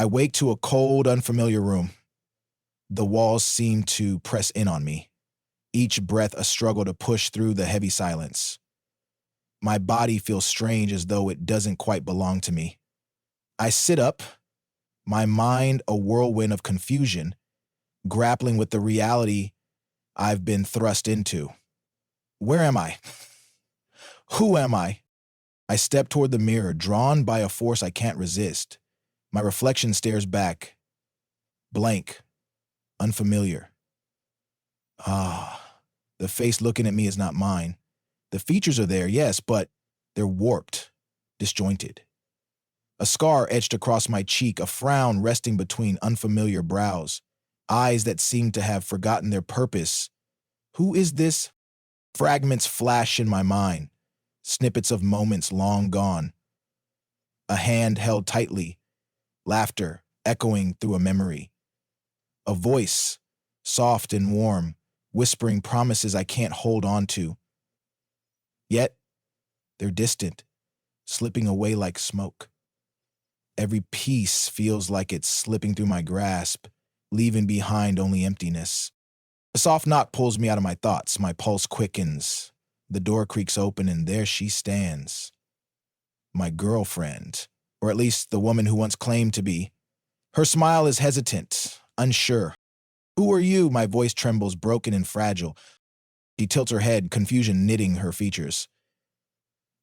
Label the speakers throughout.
Speaker 1: I wake to a cold, unfamiliar room. The walls seem to press in on me, each breath a struggle to push through the heavy silence. My body feels strange as though it doesn't quite belong to me. I sit up, my mind a whirlwind of confusion, grappling with the reality I've been thrust into. Where am I? Who am I? I step toward the mirror, drawn by a force I can't resist. My reflection stares back, blank, unfamiliar. The face looking at me is not mine. The features are there, yes, but they're warped, disjointed. A scar etched across my cheek, a frown resting between unfamiliar brows, eyes that seem to have forgotten their purpose. Who is this? Fragments flash in my mind, snippets of moments long gone. A hand held tightly, laughter echoing through a memory. A voice, soft and warm, whispering promises I can't hold on to. Yet, they're distant, slipping away like smoke. Every piece feels like it's slipping through my grasp, leaving behind only emptiness. A soft knock pulls me out of my thoughts. My pulse quickens. The door creaks open, and there she stands. My girlfriend, or at least the woman who once claimed to be. Her smile is hesitant, unsure. Who are you? My voice trembles, broken and fragile. She tilts her head, confusion knitting her features.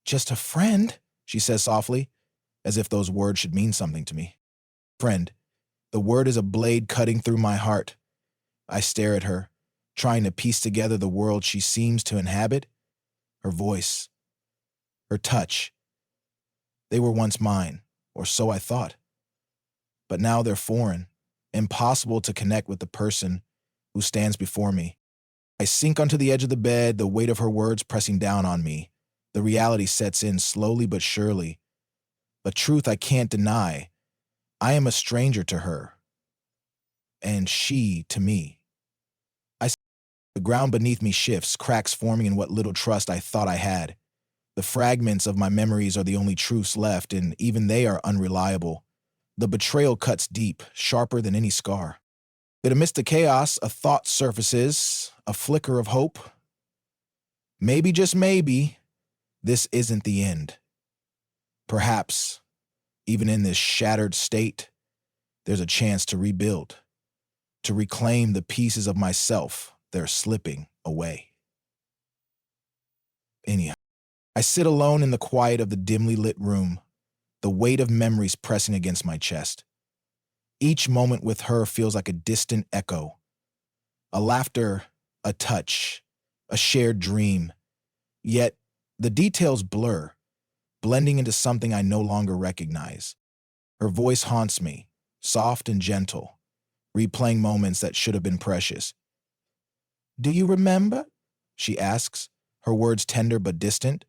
Speaker 1: Just a friend, she says softly, as if those words should mean something to me. Friend. The word is a blade cutting through my heart. I stare at her, trying to piece together the world she seems to inhabit. Her voice, her touch. They were once mine, or so I thought. But now they're foreign, impossible to connect with the person who stands before me. I sink onto the edge of the bed, the weight of her words pressing down on me. The reality sets in slowly but surely. A truth I can't deny. I am a stranger to her, and she to me. The ground beneath me shifts, cracks forming in what little trust I thought I had. The fragments of my memories are the only truths left, and even they are unreliable. The betrayal cuts deep, sharper than any scar. Yet amidst the chaos, a thought surfaces, a flicker of hope. Maybe, just maybe, this isn't the end. Perhaps, even in this shattered state, there's a chance to rebuild, to reclaim the pieces of myself that are slipping away. Anyhow, I sit alone in the quiet of the dimly lit room, the weight of memories pressing against my chest. Each moment with her feels like a distant echo. A laughter, a touch, a shared dream. Yet, the details blur, blending into something I no longer recognize. Her voice haunts me, soft and gentle, replaying moments that should have been precious. Do you remember? She asks, her words tender but distant.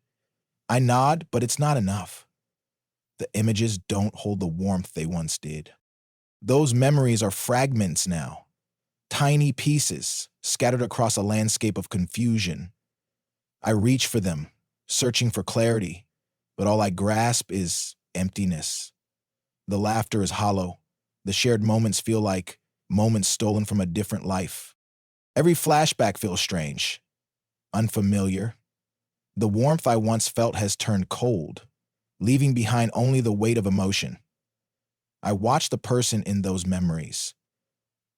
Speaker 1: I nod, but it's not enough. The images don't hold the warmth they once did. Those memories are fragments now, tiny pieces scattered across a landscape of confusion. I reach for them, searching for clarity, but all I grasp is emptiness. The laughter is hollow. The shared moments feel like moments stolen from a different life. Every flashback feels strange, unfamiliar. The warmth I once felt has turned cold, leaving behind only the weight of emotion. I watch the person in those memories,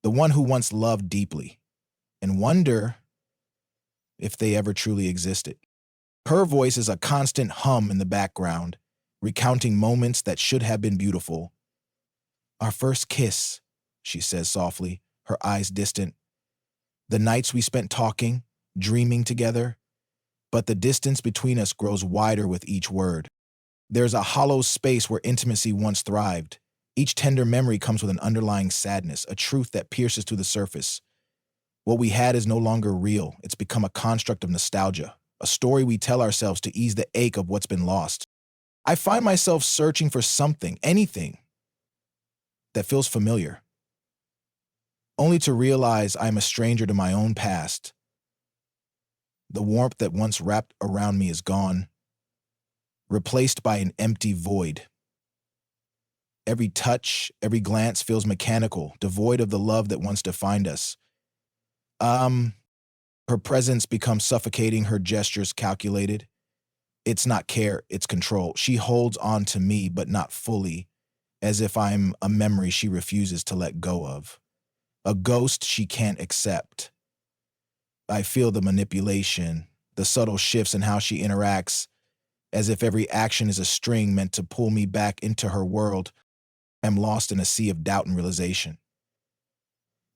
Speaker 1: the one who once loved deeply, and wonder if they ever truly existed. Her voice is a constant hum in the background, recounting moments that should have been beautiful. Our first kiss, she says softly, her eyes distant. The nights we spent talking, dreaming together, but the distance between us grows wider with each word. There's a hollow space where intimacy once thrived. Each tender memory comes with an underlying sadness, a truth that pierces to the surface. What we had is no longer real. It's become a construct of nostalgia, a story we tell ourselves to ease the ache of what's been lost. I find myself searching for something, anything, that feels familiar, only to realize I'm a stranger to my own past. The warmth that once wrapped around me is gone, replaced by an empty void. Every touch, every glance feels mechanical, devoid of the love that once defined us. Um, Her presence becomes suffocating, her gestures calculated. It's not care, it's control. She holds on to me, but not fully, as if I'm a memory she refuses to let go of. A ghost she can't accept. I feel the manipulation, the subtle shifts in how she interacts, as if every action is a string meant to pull me back into her world. I'm lost in a sea of doubt and realization.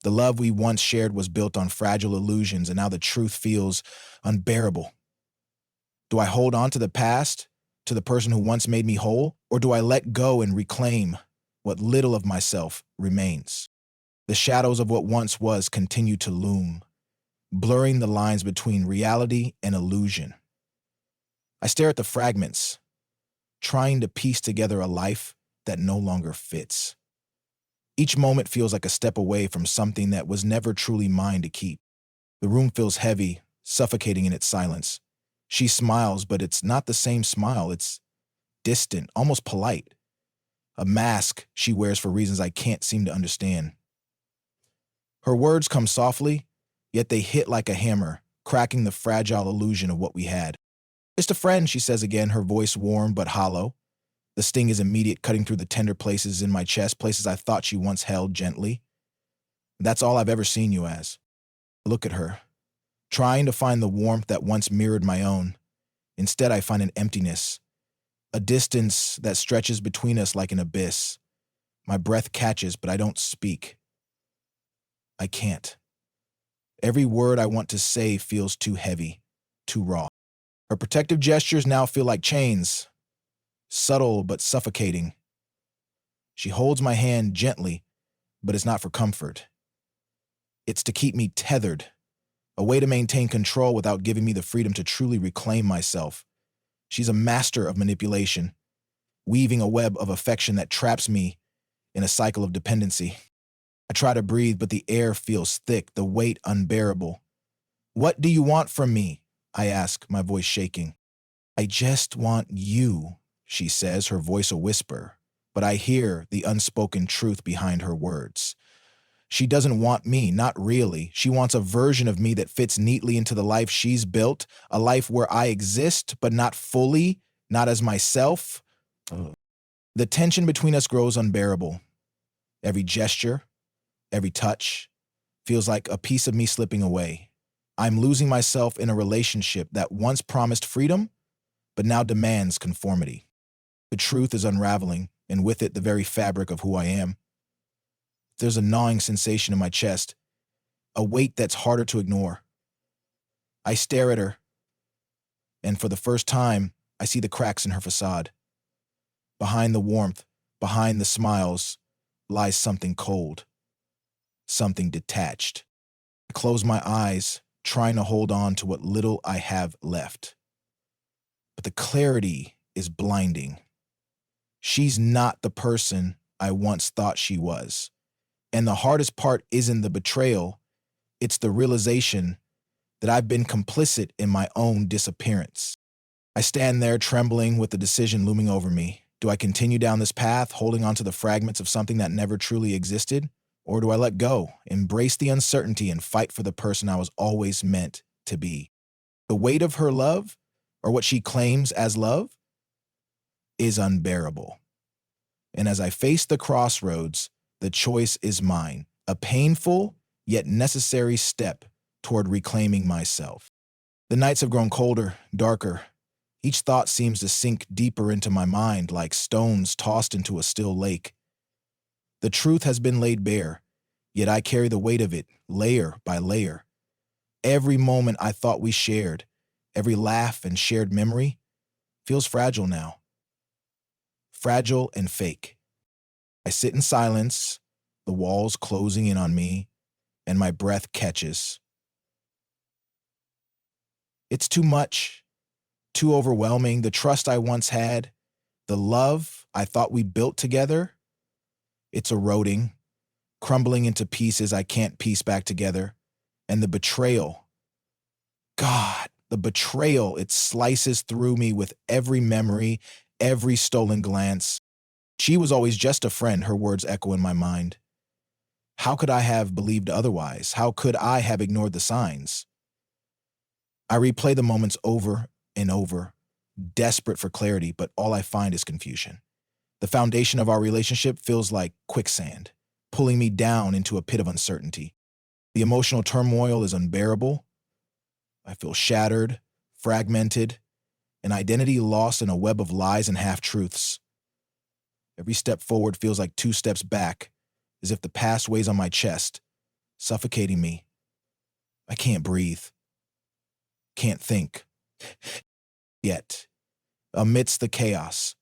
Speaker 1: The love we once shared was built on fragile illusions, and now the truth feels unbearable. Do I hold on to the past, to the person who once made me whole, or do I let go and reclaim what little of myself remains? The shadows of what once was continue to loom, blurring the lines between reality and illusion. I stare at the fragments, trying to piece together a life that no longer fits. Each moment feels like a step away from something that was never truly mine to keep. The room feels heavy, suffocating in its silence. She smiles, but it's not the same smile. It's distant, almost polite. A mask she wears for reasons I can't seem to understand. Her words come softly, yet they hit like a hammer, cracking the fragile illusion of what we had. Just a friend, she says again, her voice warm but hollow. The sting is immediate, cutting through the tender places in my chest, places I thought she once held gently. That's all I've ever seen you as. I look at her, trying to find the warmth that once mirrored my own. Instead, I find an emptiness, a distance that stretches between us like an abyss. My breath catches, but I don't speak. I can't. Every word I want to say feels too heavy, too raw. Her protective gestures now feel like chains, subtle but suffocating. She holds my hand gently, but it's not for comfort. It's to keep me tethered, a way to maintain control without giving me the freedom to truly reclaim myself. She's a master of manipulation, weaving a web of affection that traps me in a cycle of dependency. I try to breathe, but the air feels thick, the weight unbearable. What do you want from me? I ask, my voice shaking. I just want you, she says, her voice a whisper, but I hear the unspoken truth behind her words. She doesn't want me, not really. She wants a version of me that fits neatly into the life she's built, a life where I exist, but not fully, not as myself. Ugh. The tension between us grows unbearable. Every gesture, every touch, feels like a piece of me slipping away. I'm losing myself in a relationship that once promised freedom, but now demands conformity. The truth is unraveling, and with it the very fabric of who I am. There's a gnawing sensation in my chest, a weight that's harder to ignore. I stare at her, and for the first time, I see the cracks in her facade. Behind the warmth, behind the smiles, lies something cold, something detached. I close my eyes, trying to hold on to what little I have left. But the clarity is blinding. She's not the person I once thought she was. And the hardest part isn't the betrayal, it's the realization that I've been complicit in my own disappearance. I stand there trembling with the decision looming over me. Do I continue down this path, holding on to the fragments of something that never truly existed? Or do I let go, embrace the uncertainty, and fight for the person I was always meant to be? The weight of her love, or what she claims as love, is unbearable. And as I face the crossroads, the choice is mine, a painful yet necessary step toward reclaiming myself. The nights have grown colder, darker. Each thought seems to sink deeper into my mind like stones tossed into a still lake. The truth has been laid bare, yet I carry the weight of it layer by layer. Every moment I thought we shared, every laugh and shared memory, feels fragile now. Fragile and fake. I sit in silence, the walls closing in on me, and my breath catches. It's too much, too overwhelming. The trust I once had, the love I thought we built together, it's eroding, crumbling into pieces I can't piece back together. And the betrayal, God, the betrayal, it slices through me with every memory, every stolen glance. She was always just a friend, her words echo in my mind. How could I have believed otherwise? How could I have ignored the signs? I replay the moments over and over, desperate for clarity, but all I find is confusion. The foundation of our relationship feels like quicksand, pulling me down into a pit of uncertainty. The emotional turmoil is unbearable. I feel shattered, fragmented, an identity lost in a web of lies and half-truths. Every step forward feels like two steps back, as if the past weighs on my chest, suffocating me. I can't breathe, can't think. Yet, amidst the chaos,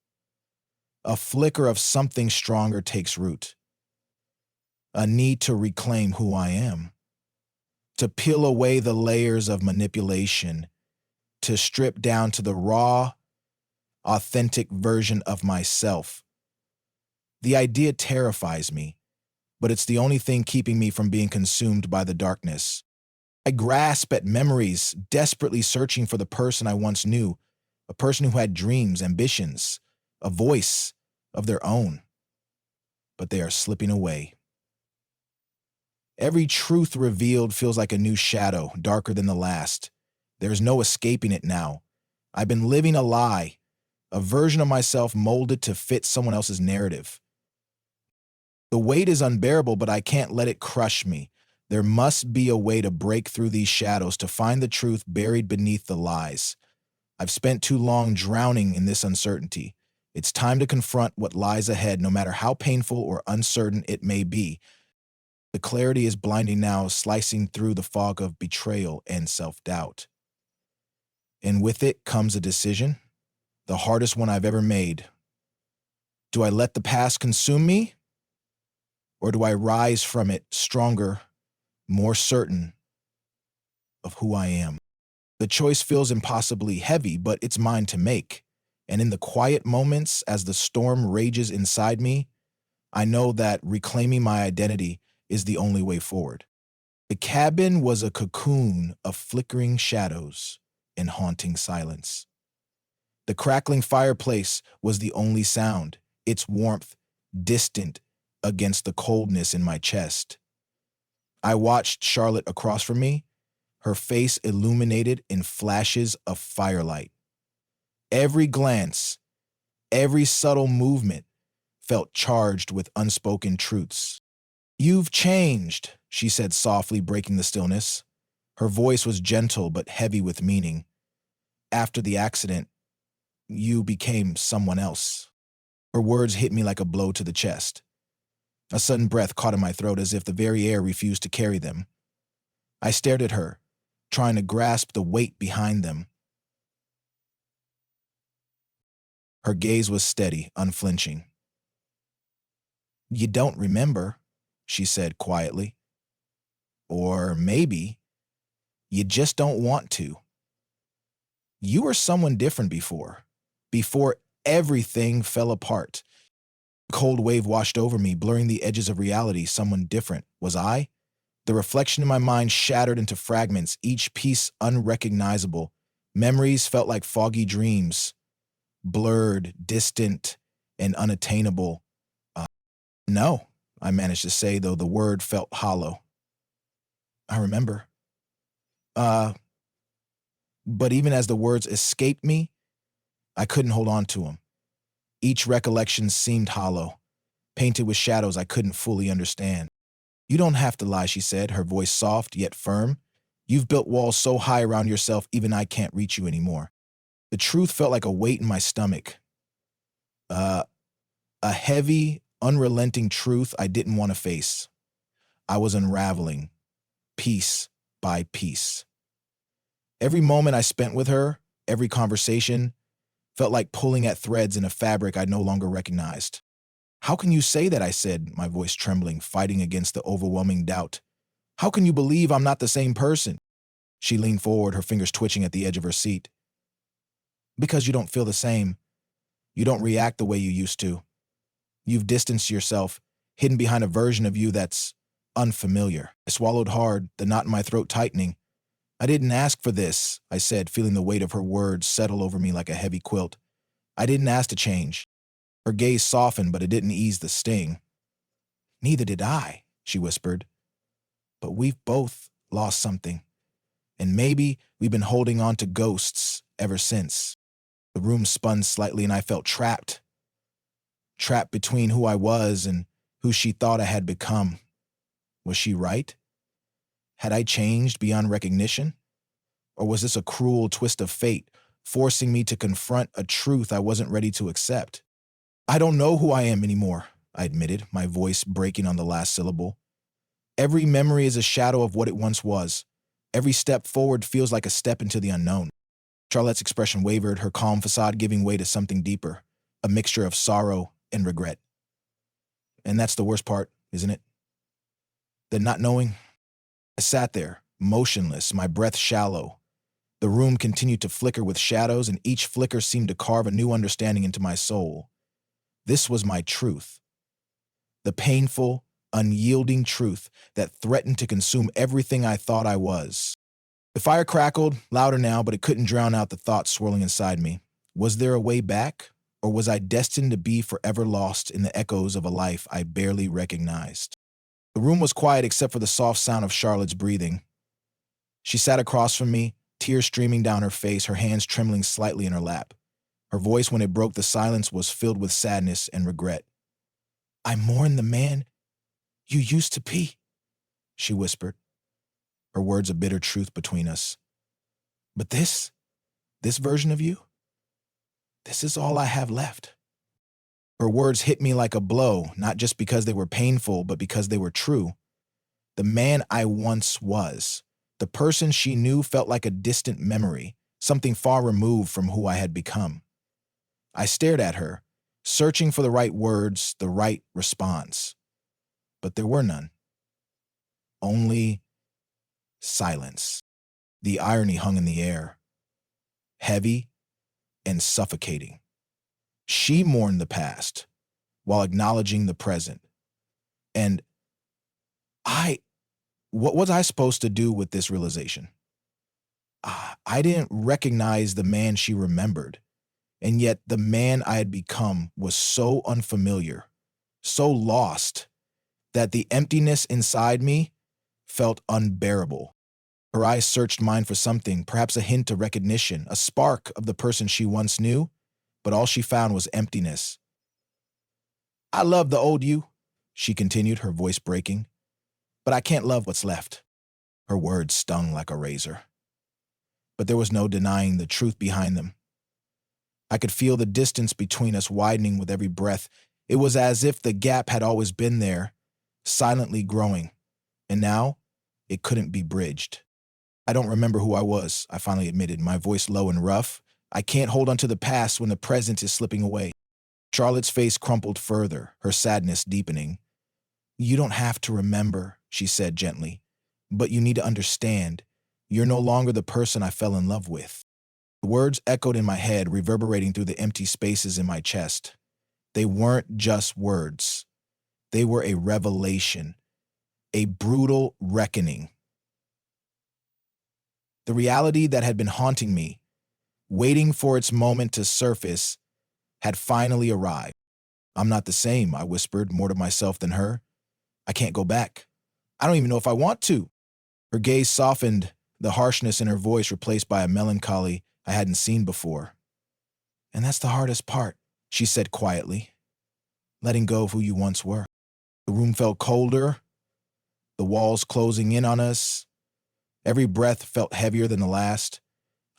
Speaker 1: a flicker of something stronger takes root. A need to reclaim who I am, to peel away the layers of manipulation, to strip down to the raw, authentic version of myself. The idea terrifies me, but it's the only thing keeping me from being consumed by the darkness. I grasp at memories, desperately searching for the person I once knew, a person who had dreams, ambitions, a voice of their own. But they are slipping away. Every truth revealed feels like a new shadow, darker than the last. There's no escaping it now. I've been living a lie, a version of myself molded to fit someone else's narrative. The weight is unbearable, but I can't let it crush me. There must be a way to break through these shadows, to find the truth buried beneath the lies. I've spent too long drowning in this uncertainty. It's time to confront what lies ahead, no matter how painful or uncertain it may be. The clarity is blinding now, slicing through the fog of betrayal and self-doubt. And with it comes a decision, the hardest one I've ever made. Do I let the past consume me? Or do I rise from it stronger, more certain of who I am? The choice feels impossibly heavy, but it's mine to make. And in the quiet moments, as the storm rages inside me, I know that reclaiming my identity is the only way forward. The cabin was a cocoon of flickering shadows and haunting silence. The crackling fireplace was the only sound, its warmth distant against the coldness in my chest. I watched Charlotte across from me, her face illuminated in flashes of firelight. Every glance, every subtle movement felt charged with unspoken truths. "You've changed," she said softly, breaking the stillness. Her voice was gentle but heavy with meaning. "After the accident, you became someone else." Her words hit me like a blow to the chest. A sudden breath caught in my throat as if the very air refused to carry them. I stared at her, trying to grasp the weight behind them. Her gaze was steady, unflinching. "You don't remember," she said quietly. "Or maybe you just don't want to. You were someone different before everything fell apart." A cold wave washed over me, blurring the edges of reality. Someone different. Was I? The reflection in my mind shattered into fragments, each piece unrecognizable. Memories felt like foggy dreams, blurred, distant, and unattainable. No, I managed to say, though the word felt hollow. "I remember." Uh, but even as the words escaped me, I couldn't hold on to them. Each recollection seemed hollow, painted with shadows I couldn't fully understand. "You don't have to lie," she said, her voice soft yet firm. "You've built walls so high around yourself, even I can't reach you anymore." The truth felt like a weight in my stomach. Uh, a heavy, unrelenting truth I didn't want to face. I was unraveling, piece by piece. Every moment I spent with her, every conversation, felt like pulling at threads in a fabric I no longer recognized. "How can you say that?" I said, my voice trembling, fighting against the overwhelming doubt. "How can you believe I'm not the same person?" She leaned forward, her fingers twitching at the edge of her seat. "Because you don't feel the same. You don't react the way you used to. You've distanced yourself, hidden behind a version of you that's unfamiliar." I swallowed hard, the knot in my throat tightening. "I didn't ask for this," I said, feeling the weight of her words settle over me like a heavy quilt. "I didn't ask to change. Her gaze softened, but it didn't ease the sting. "Neither did I," she whispered. "But we've both lost something. And maybe we've been holding on to ghosts ever since." The room spun slightly and I felt trapped. Trapped between who I was and who she thought I had become. Was she right? Had I changed beyond recognition? Or was this a cruel twist of fate, forcing me to confront a truth I wasn't ready to accept? "I don't know who I am anymore," I admitted, my voice breaking on the last syllable. "Every memory is a shadow of what it once was. Every step forward feels like a step into the unknown." Charlotte's expression wavered, her calm facade giving way to something deeper, a mixture of sorrow and regret. "And that's the worst part, isn't it? The not knowing." I sat there, motionless, my breath shallow. The room continued to flicker with shadows, and each flicker seemed to carve a new understanding into my soul. This was my truth. The painful, unyielding truth that threatened to consume everything I thought I was. The fire crackled, louder now, but it couldn't drown out the thoughts swirling inside me. Was there a way back, or was I destined to be forever lost in the echoes of a life I barely recognized? The room was quiet except for the soft sound of Charlotte's breathing. She sat across from me, tears streaming down her face, her hands trembling slightly in her lap. Her voice, when it broke the silence, was filled with sadness and regret. "I mourn the man you used to be," she whispered, her words a bitter truth between us. "But this version of you, this is all I have left." Her words hit me like a blow, not just because they were painful, but because they were true. The man I once was, the person she knew, felt like a distant memory, something far removed from who I had become. I stared at her, searching for the right words, the right response. But there were none. Only silence. The irony hung in the air, heavy and suffocating. She mourned the past while acknowledging the present. And what was I supposed to do with this realization? I didn't recognize the man she remembered, and yet the man I had become was so unfamiliar, so lost, that the emptiness inside me felt unbearable. Her eyes searched mine for something, perhaps a hint of recognition, a spark of the person she once knew, but all she found was emptiness. "I love the old you," she continued, her voice breaking, "but I can't love what's left." Her words stung like a razor. But there was no denying the truth behind them. I could feel the distance between us widening with every breath. It was as if the gap had always been there, silently growing, and now it couldn't be bridged. "I don't remember who I was," I finally admitted, my voice low and rough. "I can't hold on to the past when the present is slipping away." Charlotte's face crumpled further, her sadness deepening. "You don't have to remember," she said gently, "but you need to understand. You're no longer the person I fell in love with." The words echoed in my head, reverberating through the empty spaces in my chest. They weren't just words. They were a revelation, a brutal reckoning. The reality that had been haunting me, waiting for its moment to surface, had finally arrived. "I'm not the same," I whispered, more to myself than her. "I can't go back. I don't even know if I want to." Her gaze softened, the harshness in her voice replaced by a melancholy I hadn't seen before. "And that's the hardest part," she said quietly. "Letting go of who you once were." The room felt colder, the walls closing in on us. Every breath felt heavier than the last.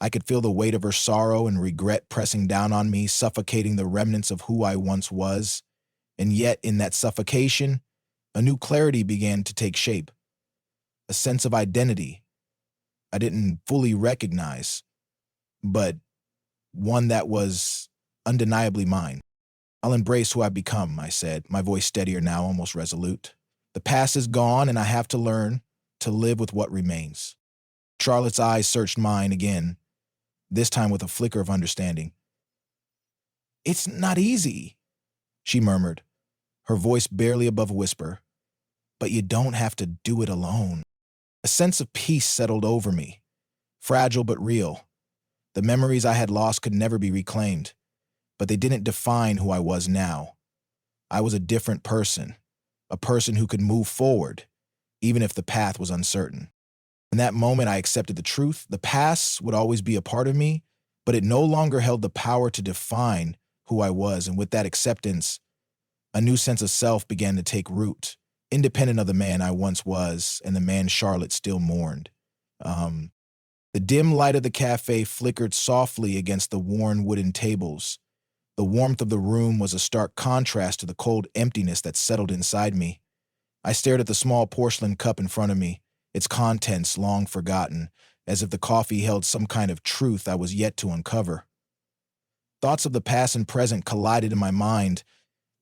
Speaker 1: I could feel the weight of her sorrow and regret pressing down on me, suffocating the remnants of who I once was. And yet, in that suffocation, a new clarity began to take shape. A sense of identity I didn't fully recognize, but one that was undeniably mine. "I'll embrace who I've become," I said, my voice steadier now, almost resolute. "The past is gone, and I have to learn to live with what remains." Charlotte's eyes searched mine again, this time with a flicker of understanding. "It's not easy," she murmured, her voice barely above a whisper. "But you don't have to do it alone." A sense of peace settled over me, fragile but real. The memories I had lost could never be reclaimed. but they didn't define who I was now. I was a different person, a person who could move forward, even if the path was uncertain. In that moment, I accepted the truth. The past would always be a part of me, but it no longer held the power to define who I was. And with that acceptance, a new sense of self began to take root, independent of the man I once was and the man Charlotte still mourned. Um, the dim light of the cafe flickered softly against the worn wooden tables. The warmth of the room was a stark contrast to the cold emptiness that settled inside me. I stared at the small porcelain cup in front of me, its contents long forgotten, as if the coffee held some kind of truth I was yet to uncover. Thoughts of the past and present collided in my mind,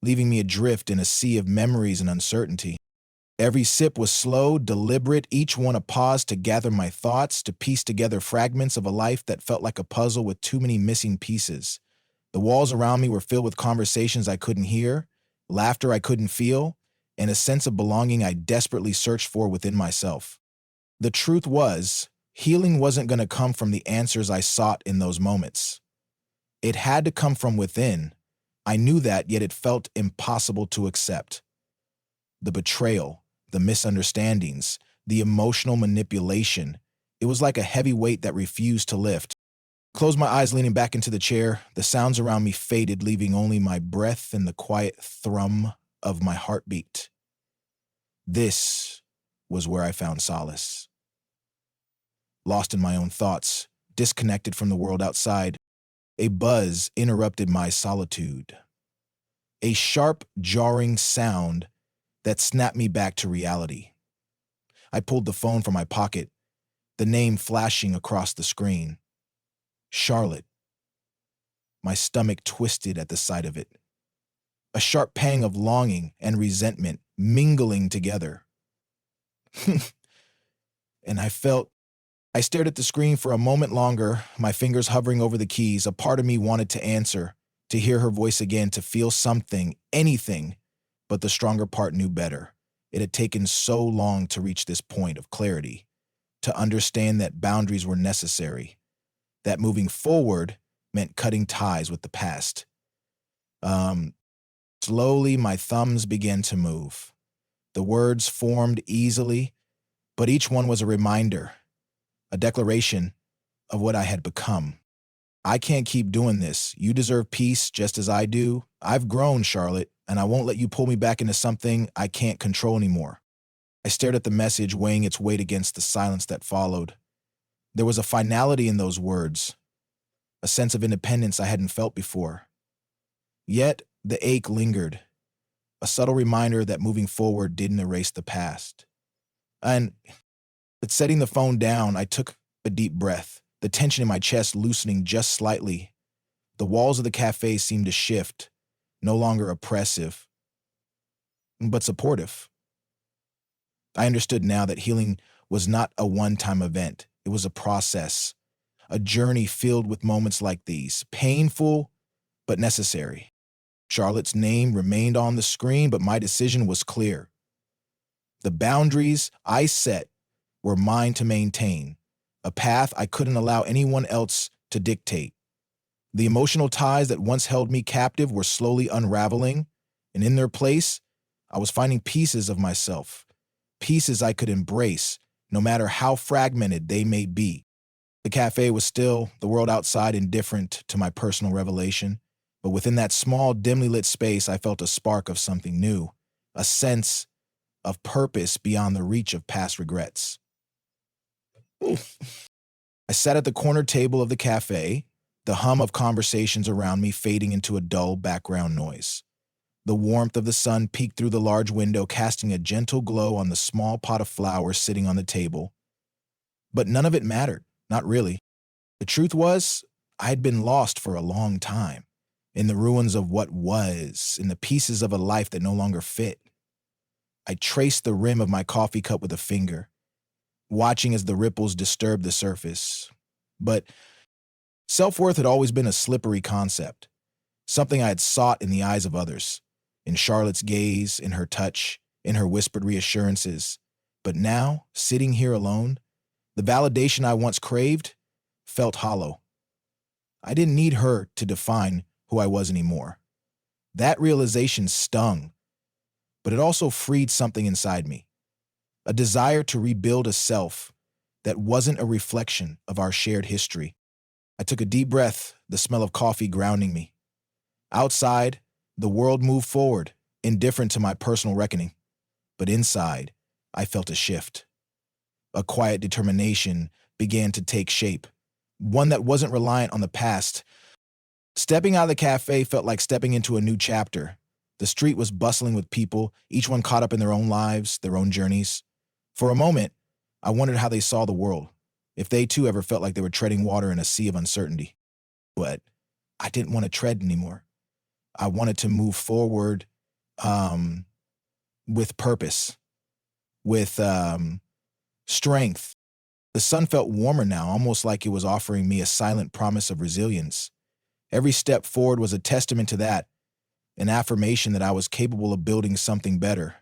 Speaker 1: leaving me adrift in a sea of memories and uncertainty. Every sip was slow, deliberate, each one a pause to gather my thoughts, to piece together fragments of a life that felt like a puzzle with too many missing pieces. The walls around me were filled with conversations I couldn't hear, laughter I couldn't feel, and a sense of belonging I desperately searched for within myself. The truth was, healing wasn't going to come from the answers I sought in those moments. It had to come from within. I knew that, yet it felt impossible to accept. The betrayal, the misunderstandings, the emotional manipulation, it was like a heavy weight that refused to lift. I closed my eyes, leaning back into the chair. The sounds around me faded, leaving only my breath and the quiet thrum of my heartbeat. This was where I found solace. Lost in my own thoughts, disconnected from the world outside, a buzz interrupted my solitude. A sharp, jarring sound that snapped me back to reality. I pulled the phone from my pocket, the name flashing across the screen. Charlotte. My stomach twisted at the sight of it. A sharp pang of longing and resentment mingling together. And I stared at the screen for a moment longer, my fingers hovering over the keys. A part of me wanted to answer, to hear her voice again, to feel something, anything, but the stronger part knew better. It had taken so long to reach this point of clarity, to understand that boundaries were necessary, that moving forward meant cutting ties with the past. Slowly, my thumbs began to move. The words formed easily, but each one was a reminder, a declaration of what I had become. I can't keep doing this. You deserve peace just as I do. I've grown, Charlotte, and I won't let you pull me back into something I can't control anymore. I stared at the message, weighing its weight against the silence that followed. There was a finality in those words, a sense of independence I hadn't felt before. Yet, the ache lingered, a subtle reminder that moving forward didn't erase the past. And setting the phone down, I took a deep breath, the tension in my chest loosening just slightly. The walls of the cafe seemed to shift, no longer oppressive, but supportive. I understood now that healing was not a one-time event. It was a process, a journey filled with moments like these, painful but necessary. Charlotte's name remained on the screen, but my decision was clear. The boundaries I set were mine to maintain, a path I couldn't allow anyone else to dictate. The emotional ties that once held me captive were slowly unraveling, and in their place, I was finding pieces of myself, pieces I could embrace, no matter how fragmented they may be. The cafe was still, the world outside indifferent to my personal revelation, but within that small, dimly lit space, I felt a spark of something new, a sense of purpose beyond the reach of past regrets. I sat at the corner table of the cafe, the hum of conversations around me fading into a dull background noise. The warmth of the sun peeked through the large window, casting a gentle glow on the small pot of flowers sitting on the table. But none of it mattered, not really. The truth was, I had been lost for a long time, in the ruins of what was, in the pieces of a life that no longer fit. I traced the rim of my coffee cup with a finger, watching as the ripples disturbed the surface. But self-worth had always been a slippery concept, something I had sought in the eyes of others, in Charlotte's gaze, in her touch, in her whispered reassurances. But now, sitting here alone, the validation I once craved felt hollow. I didn't need her to define who I was anymore. That realization stung, but it also freed something inside me, a desire to rebuild a self that wasn't a reflection of our shared history. I took a deep breath, the smell of coffee grounding me. Outside, the world moved forward, indifferent to my personal reckoning. But inside, I felt a shift. A quiet determination began to take shape, one that wasn't reliant on the past. Stepping out of the cafe felt like stepping into a new chapter. The street was bustling with people, each one caught up in their own lives, their own journeys. For a moment, I wondered how they saw the world, if they too ever felt like they were treading water in a sea of uncertainty. But I didn't want to tread anymore. I wanted to move forward um, with purpose, with strength. The sun felt warmer now, almost like it was offering me a silent promise of resilience. Every step forward was a testament to that, an affirmation that I was capable of building something better,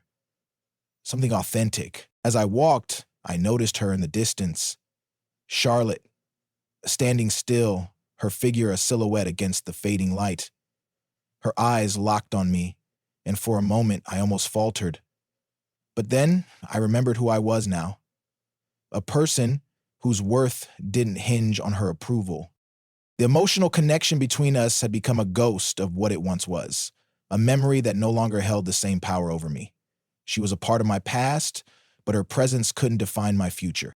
Speaker 1: something authentic. As I walked, I noticed her in the distance, Charlotte, standing still, her figure a silhouette against the fading light. Her eyes locked on me, and for a moment I almost faltered. But then I remembered who I was now, a person whose worth didn't hinge on her approval. The emotional connection between us had become a ghost of what it once was, a memory that no longer held the same power over me. She was a part of my past, but her presence couldn't define my future.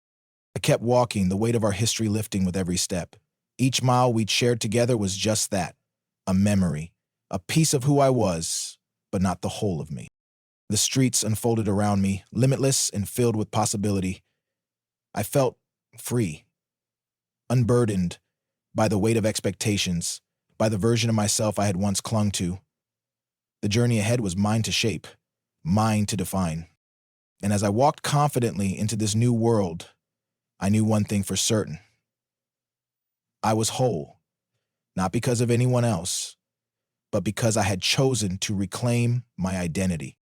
Speaker 1: I kept walking, the weight of our history lifting with every step. Each mile we'd shared together was just that, a memory, a piece of who I was, but not the whole of me. The streets unfolded around me, limitless and filled with possibility. I felt free, unburdened by the weight of expectations, by the version of myself I had once clung to. The journey ahead was mine to shape, mine to define. And as I walked confidently into this new world, I knew one thing for certain. I was whole, not because of anyone else, but because I had chosen to reclaim my identity.